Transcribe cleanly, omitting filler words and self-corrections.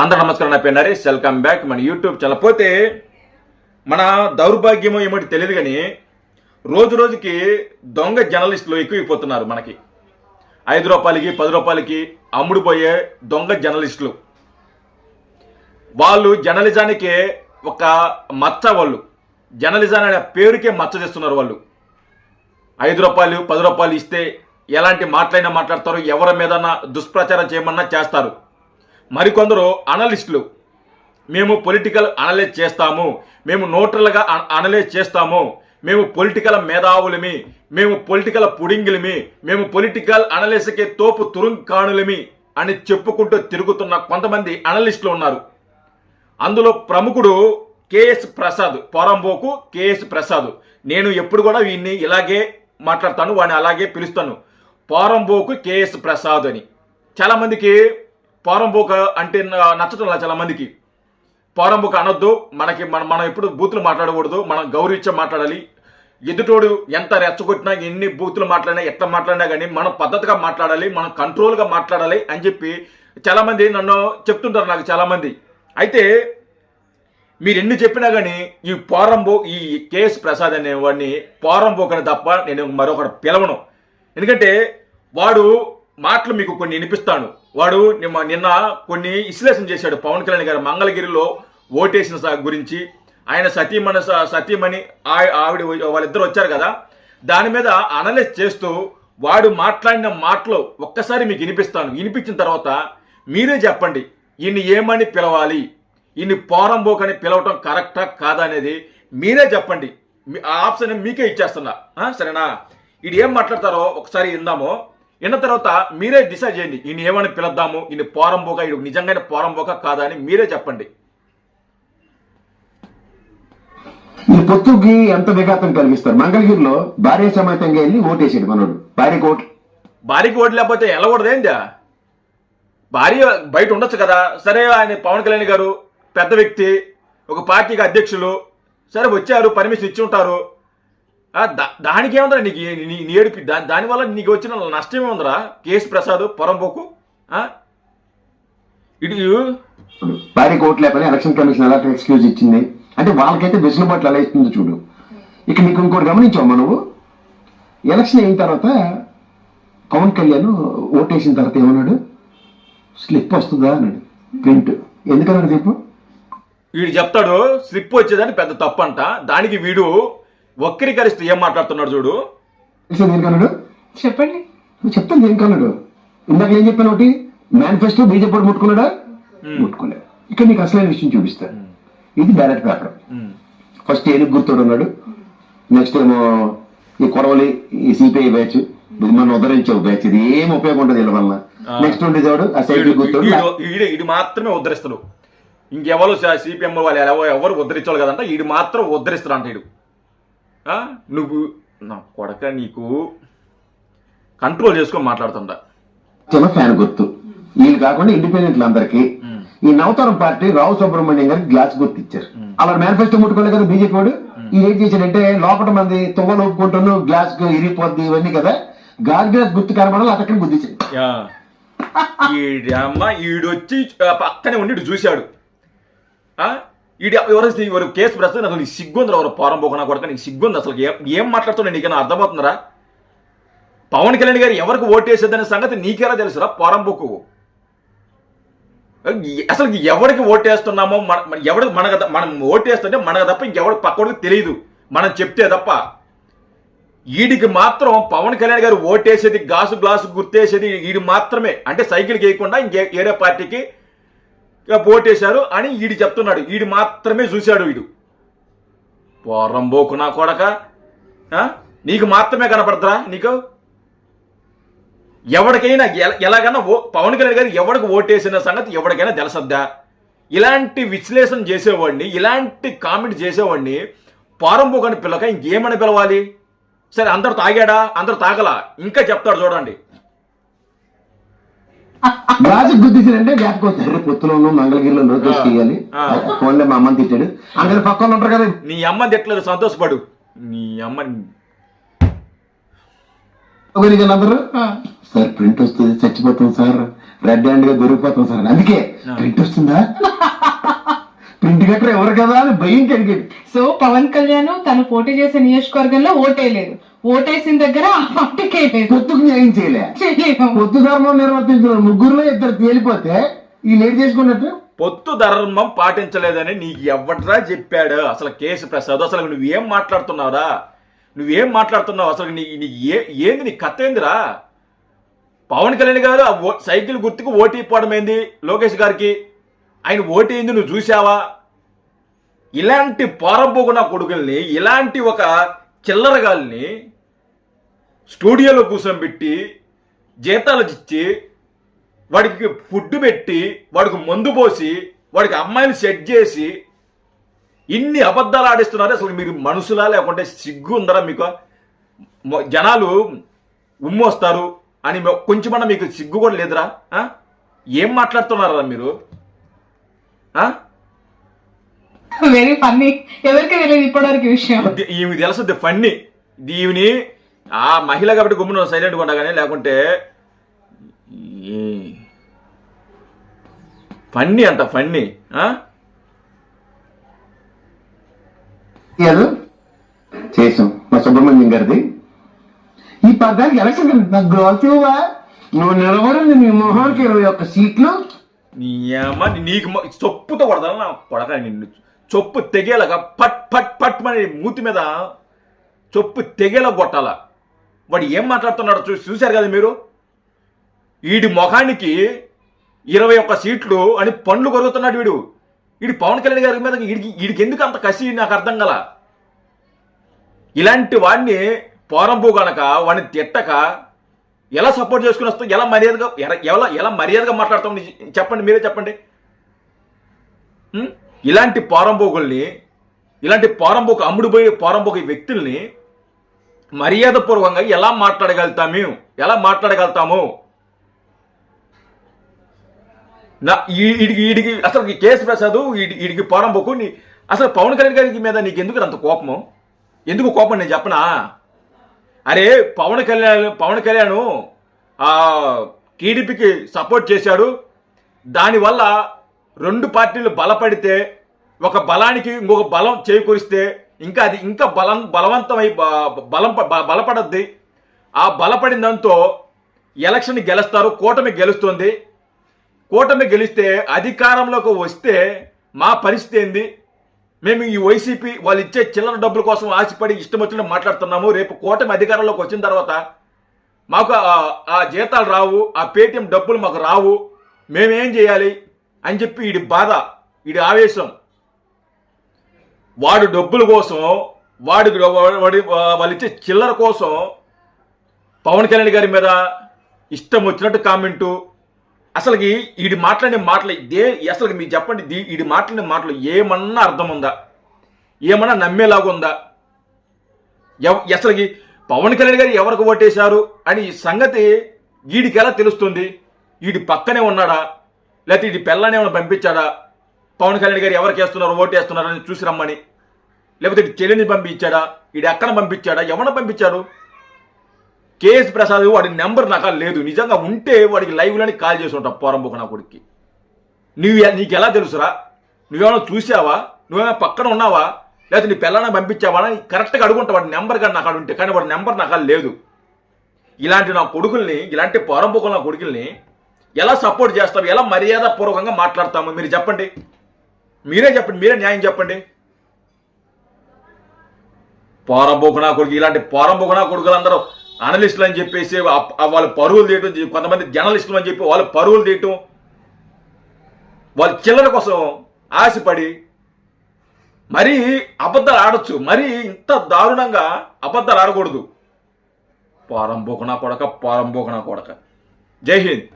అందరూ నమస్కారం. నా పేరు నరేష్. వెల్కమ్ బ్యాక్ మన యూట్యూబ్ ఛానల్. పోతే మన దౌర్భాగ్యమో ఏమిటి తెలియదు కానీ రోజు రోజుకి దొంగ జర్నలిస్టులు ఎక్కువైపోతున్నారు. మనకి 5 రూపాయలకి 10 రూపాయలకి అమ్ముడుపోయే దొంగ జర్నలిస్టులు. వాళ్ళు జర్నలిజానికి ఒక మచ్చ, వాళ్ళు జర్నలిజం అనే పేరుకే మచ్చ చేస్తున్నారు. వాళ్ళు 5 రూపాయలు 10 రూపాయలు ఇస్తే ఎలాంటి మాటలైనా మాట్లాడతారు, ఎవరి మీదన్నా దుష్ప్రచారం చేయమన్నా చేస్తారు. మరికొందరు అనలిస్టులు, మేము పొలిటికల్ అనలైజ్ చేస్తాము, మేము న్యూట్రల్గా అనలైజ్ చేస్తాము, మేము పొలిటికల్ మేధావులమి, మేము పొలిటికల్ పుడింగిలమి, మేము పొలిటికల్ అనలైజ్కి తోపు తురుంకాణులమి అని చెప్పుకుంటూ తిరుగుతున్న కొంతమంది అనలిస్టులు ఉన్నారు. అందులో ప్రముఖుడు కేఎస్ ప్రసాద్, పోరంబోకు కేఎస్ ప్రసాద్. నేను ఎప్పుడు కూడా వీడిని ఇలాగే మాట్లాడతాను, వాడిని అలాగే పిలుస్తాను, పోరంబోకు కేఎస్ ప్రసాద్ అని. చాలామందికి పోరంబోక అంటే నచ్చటం. చాలా మందికి పోరంబోక అనొద్దు, మనం ఎప్పుడు బూతులు మాట్లాడకూడదు, మనం గౌరవించే మాట్లాడాలి. ఎదుటోడు ఎంత రెచ్చగొట్టినా, ఎన్ని బూతులు మాట్లాడినా, ఎట్లా మాట్లాడినా కానీ మనం పద్ధతిగా మాట్లాడాలి, మనం కంట్రోల్గా మాట్లాడాలి అని చెప్పి చాలామంది నన్ను చెప్తుంటారు, నాకు చాలామంది. అయితే మీరు ఎన్ని చెప్పినా కానీ ఈ కేఎస్ ప్రసాద్ అనే వాడిని పోరంబోకని తప్ప నేను మరొకటి పిలవను. ఎందుకంటే వాడు మాటలు మీకు కొన్ని వినిపిస్తాను. వాడు నిన్న కొన్ని విశ్లేషణ చేశాడు. పవన్ కళ్యాణ్ గారు మంగళగిరిలో ఓటేసిన గురించి, ఆయన సతీమణి ఆవిడ వాళ్ళిద్దరు వచ్చారు కదా, దాని మీద అనలైజ్ చేస్తూ వాడు మాట్లాడిన మాటలు ఒక్కసారి మీకు వినిపిస్తాను. వినిపించిన తర్వాత మీరే చెప్పండి, ఈయన్ని ఏమని పిలవాలి, ఈయన్ని పోరంబోక్ అని పిలవటం కరెక్టా కాదా అనేది మీరే చెప్పండి. ఆ ఆప్షన్ మీకే ఇచ్చేస్తున్నా, సరేనా? ఇది ఏం మాట్లాడతారో ఒకసారి విందాము. విన్న తర్వాత మీరే డిసైడ్ చేయండి, ఈయన ఏమని పిలుద్దాము, ఈయన పోరంబోక, ఇది నిజంగానే పోరంబోక కాదా అని మీరే చెప్పండి. ఈ పొత్తుకి ఎంత విఘాతం కలిగిస్తారు. మంగళగిరిలో భార్య సమేతంగా వెళ్ళి ఓటేసాడు మనోడు. భార్యకి ఓటు లేకపోతే వెళ్ళకూడదేందా? భార్య బయట ఉండొచ్చు కదా. సరే, ఆయన పవన్ కళ్యాణ్ గారు పెద్ద వ్యక్తి, ఒక పార్టీకి అధ్యక్షులు, సరే వచ్చారు, పర్మిషన్ ఇచ్చి ఉంటారు. దానికి ఏముందిరా నీకు, నీ ఏడుపి దానివల్ల నీకు వచ్చిన నష్టం ఏముందిరా? కేఎస్ ప్రసాద్ పొరంబోకు ఇటు భార్యకి ఓటు లేకపోతే ఎలక్షన్ కమిషన్ ఎలా ఎక్స్క్యూజ్ ఇచ్చింది అంటే వాళ్ళకైతే వెసులుబాట్లు ఎలా ఇస్తుందో చూడు. ఇక నీకు ఇంకోటి గమనించావు, నువ్వు ఎలక్షన్ అయిన తర్వాత పవన్ కళ్యాణ్ ఓటేసిన తర్వాత ఏమన్నాడు, స్లిప్ వస్తుందా అన్నాడు. ప్రింట్ ఎందుకన్నాడు చెప్పు. వీడు చెప్తాడు స్లిప్ వచ్చేదని పెద్ద తప్పు అంట. దానికి వీడు వక్రీకరిస్తూ ఏం మాట్లాడుతున్నాడు చూడు. దేనికన్నాడు చెప్పండి, నువ్వు చెప్తాను దేనికన్నాడు. ఇందాక ఏం చెప్పాను, ఒకటి మేనిఫెస్టో బీజేపీ ముట్టుకున్నాడా, ముట్టుకోలేదు. ఇక్కడ నీకు అసలైన విషయం చూపిస్తాను. ఇది బ్యాలెట్ పేపర్. ఫస్ట్ ఏనుగు గుర్తుడు ఉన్నాడు, నెక్స్ట్ ఏమో ఈ కొరవలి, ఈ సిపిఐ బ్యాచ్, మనం ఉద్ధరించావు బ్యాచ్, ఇది ఏం ఉపయోగం ఉంటుంది వీళ్ళ వల్ల. నెక్స్ట్ ఉండేది వాడు ఆ సైకిల్ గుర్తుడు, ఇది మాత్రమే ఉద్ధరిస్తాడు. ఇంకెవరు సిపిఎం వాళ్ళు ఎవరు ఉద్ధరించాలి కదంట, ఈడు మాత్రం ఉద్ధరిస్తాడు అంట. ఈడు నువ్వు నా కొడక, నీకు కంట్రోల్ చేసుకొని మాట్లాడుతుంటా. ఫ్యాన్ గుర్తు. వీళ్ళు కాకుండా ఇండిపెండెంట్లు అందరికి ఈ నవతరం పార్టీ రావు సుబ్రహ్మణ్యం గారికి గ్లాస్ గుర్తు ఇచ్చారు. అలా మేనిఫెస్టో ముట్టుకోలేదు కదా బీజేపీ వాడు. ఇది ఏం చేశాడంటే లోపల మంది తువ్వలు ఒప్పుకుంటాను, గ్లాస్ ఇరిగిపోద్ది, ఇవన్నీ కదా, గాజు గ్లాస్ గుర్తు కనబడాలి, అతక్కని గుద్దించాడు. ఈడొచ్చి పక్కనే ఉండి చూశాడు. ఎవరు కేసు ప్రస్తుతం అసలు నీకు సిగ్గుంది, ఎవరు పోరంబోకనా కొడక, నీకు సిగ్గుంది అసలు? ఏం మాట్లాడుతున్నా నీకైనా అర్థమవుతుందిరా? పవన్ కళ్యాణ్ గారు ఎవరికి ఓటేసేదనే సంగతి నీకెలా తెలుసురా పోరంబోకు? అసలు ఎవరికి ఓటేస్తున్నామో మనం ఓటేస్తుంటే మనకు తప్ప ఇంకెవరికి పక్కడికి తెలియదు, మనం చెప్తే తప్ప. వీడికి మాత్రం పవన్ కళ్యాణ్ గారు ఓటేసేది, గ్లాసు గుర్తేసేది వీడు మాత్రమే. అంటే సైకిల్ వేయకుండా వేరే పార్టీకి ఓటేశారు అని వీడు చెప్తున్నాడు. వీడు మాత్రమే చూశాడు. వీడు పోరంబోకు నా కొడక, నీకు మాత్రమే కనపడతారా? నీకు ఎవరికైనా ఎలాగైనా పవన్ కళ్యాణ్ గారు ఎవరికి ఓటేసిన సంగతి ఎవరికైనా తెలుసద్దా? ఇలాంటి విశ్లేషణ చేసేవాడిని, ఇలాంటి కామెంట్ చేసేవాడిని పోరంబోకు అని పిల్లక ఇంకేమని పిలవాలి? సరే, అందరు తాగాడా? అందరు తాగలా? ఇంకా చెప్తాడు చూడండి. గ్లాసు గుద్దించాడంటే వ్యాపకొస్తారు. పొత్తులోను మంగళగిరిలో నోటీస్ చేయాలి. ఫోన్లో మా అమ్మని తిట్టాడు, అందరు పక్కన ఉంటారు కదా. నీ అమ్మ తిట్టలేదు, సంతోషపడు. నీ అమ్మ అందరూ సార్ ప్రింట్ వస్తుంది, చచ్చిపోతాం సార్, రెడ్ హ్యాండ్ గా దొరికిపోతాం సార్. అందుకే ప్రింట్ వస్తుందా, ప్రింట్ గట్రా ఎవరు కదా అని భయం కలిగేది. సో పవన్ కళ్యాణ్ తను పోటీ చేసే నియోజకవర్గంలో ఓటేయలేదు, ఓటేసిన దగ్గర ఆ పార్టీకే లేదు, పొత్తుకు న్యాయం చేయలేదు. పొత్తు ధర్మం నిర్వర్తించిన ముగ్గురులో ఇద్దరు తేలిపోతే ఈ లేట్ చేసుకున్నట్టు. పొత్తు ధర్మం పాటించలేదని నీకు ఎవట్రా చెప్పాడు అసలు కేసు ప్రసాద్? అసలు నువ్వేం మాట్లాడుతున్నావురా? నువ్వేం మాట్లాడుతున్నావు అసలు? ఏంది నీ కథ ఏందిరా? పవన్ కళ్యాణ్ గారు సైకిల్ గుర్తుకు ఓటీ ఇవ్వడం ఏంది లోకేష్ గారికి? ఆయన ఓటీ ఏంది నువ్వు చూసావా? ఇలాంటి పోరబోగున కొడుకుల్ని, ఇలాంటి ఒక చిల్లరగాల్ని స్టూడియోలో కూర్చోబెట్టి జీతాలు ఇచ్చి వాడికి ఫుడ్ పెట్టి వాడికి మందు పోసి వాడికి అమ్మాయిని సెట్ చేసి ఇన్ని అబద్ధాలు ఆడిస్తున్నారు. అసలు మీరు మనుషులా లేకుంటే సిగ్గు ఉందరా మీకు? జనాలు ఉమ్మొస్తారు అని కొంచెమన్నా మీకు సిగ్గు కూడా లేదురా? ఏం మాట్లాడుతున్నారా మీరు? Very funny. ఎవరికి తెలియదు ఇప్పటివరకు విషయం. ఈమె తెలుస్తుంది ఫన్నీ. ఈవిని ఆ మహిళ కాబట్టి గుమ్మున సైలెంట్గా ఉండగానే, లేకుంటే ఫన్నీ అంట ఫన్నీ. చేసాం మా సుబ్రహ్మణ్యం గారిది. ఈ పద్దానికి ఎలక్షన్ నాకు గ్రోతువా నువ్వు నిలబడింది నీ మొహానికి 21 సీట్లు. నీకు చొప్పుతో కొడతా నా కొడక, నిన్ను చొప్పు తెగేలాగా పట్ పట్ పట్ అని మూతి మీద చొప్పు తెగేలా కొట్టాల. వాడు ఏం మాట్లాడుతున్నాడు చూశారు కదా మీరు? వీడి మొఖానికి 21 సీట్లు అని పండ్లు కొరుగుతున్నాడు వీడు. వీడి పవన్ కళ్యాణ్ గారి మీద వీడికి ఎందుకు అంత కసి నాకు అర్థం కల. ఇలాంటి వాడిని పోరంపు గనక వాడిని తిట్టక ఎలా సపోర్ట్ చేసుకుని వస్తాం? ఎలా మర్యాదగా మాట్లాడతాం? చెప్పండి, మీరే చెప్పండి. ఇలాంటి పోరంపోకుల్ని, ఇలాంటి పోరంపోకు అమ్ముడుపోయే పోరంపోకు వ్యక్తుల్ని మర్యాదపూర్వకంగా ఎలా మాట్లాడగలుగుతాము? ఈడికి అసలు కేసు ప్రసాద్ ఈడికి పోరంపోకు. అసలు పవన్ కళ్యాణ్ గారి మీద నీకు ఎందుకు అంత కోపము? ఎందుకు కోపం నేను చెప్పనా? అరే పవన్ కళ్యాణ్ టీడీపీకి సపోర్ట్ చేశాడు. దానివల్ల 2 పార్టీలు బలపడితే ఒక బలానికి ఇంకొక బలం చేకూరిస్తే ఇంకా అది ఇంకా బలవంతమై బలపడద్ది. ఆ బలపడిన దాంతో ఎలక్షన్ గెలుస్తారు, కూటమి గెలుస్తుంది. కూటమి గెలిస్తే అధికారంలోకి వస్తే మా పరిస్థితి ఏంది? మేము ఈ వైసీపీ వాళ్ళు ఇచ్చే చిల్లర డబ్బుల కోసం ఆశపడి ఇష్టం వచ్చినట్టు మాట్లాడుతున్నాము. రేపు కూటమి అధికారంలోకి వచ్చిన తర్వాత మాకు ఆ జీతాలు రావు, ఆ పేటీఎం డబ్బులు మాకు రావు, మేమేం చేయాలి అని చెప్పి వీడి బాధ, వీడి ఆవేశం. వాడు డబ్బుల కోసం, వాళ్ళు ఇచ్చే చిల్లర కోసం పవన్ కళ్యాణ్ గారి మీద ఇష్టం వచ్చినట్టు కామెంటు. అసలుకి వీడి మాట్లాడిన మాటలు అసలు మీరు చెప్పండి, వీడి మాట్లాడిన మాటలు ఏమన్నా అర్థం ఉందా? ఏమన్నా నమ్మేలాగా ఉందా? అసలుకి పవన్ కళ్యాణ్ గారు ఎవరికి ఓటేశారు అని ఈ సంగతి వీడికి ఎలా తెలుస్తుంది? వీడి పక్కనే ఉన్నాడా, లేకపోతే వీడి పిల్లని ఏమైనా పంపించాడా? పవన్ కళ్యాణ్ గారు ఎవరికి వేస్తున్నారు, ఓటు వేస్తున్నారు అని చూసి రమ్మని, లేకపోతే చెల్లిని పంపించాడా, వీడి అక్కన పంపించాడా, ఎవరిని పంపించాడు? కేఎస్ ప్రసాద్ వాడి నెంబర్ నాకు లేదు. నిజంగా ఉంటే వాడికి లైవ్లోని కాల్ చేసి ఉంటావు పోరంబోక నా కొడుక్కి. నీకు ఎలా తెలుసురా? నువ్వేమైనా చూసావా? నువ్వేమైనా పక్కన ఉన్నావా? లేకపోతే నీ పిల్లలని పంపించావా అని కరెక్ట్గా అడుగుంటా. వాడి నెంబర్ కానీ నాకు ఉంటే, కానీ వాడి నెంబర్ నాకు లేదు. ఇలాంటి నా కొడుకుల్ని, ఇలాంటి పోరంబోక నా కొడుకుల్ని ఎలా సపోర్ట్ చేస్తావు? ఎలా మర్యాదపూర్వకంగా మాట్లాడతాము? మీరు చెప్పండి, మీరే చెప్పండి, మీరే న్యాయం చెప్పండి. పోరంబోకనా కొడుకు, ఇలాంటి పోరంబోకనా కొడుకులందరూ అనలిస్టులు అని చెప్పేసి వాళ్ళు పరువులు తీయటం, కొంతమంది జర్నలిస్టులు అని చెప్పి వాళ్ళు పరువులు తీయటం, వాళ్ళ చిల్లర కోసం ఆశపడి మరీ అబద్ధాలు ఆడొచ్చు. మరీ ఇంత దారుణంగా అబద్ధాలు ఆడకూడదు. పోరంబోకనా కొడక. జై హింద్.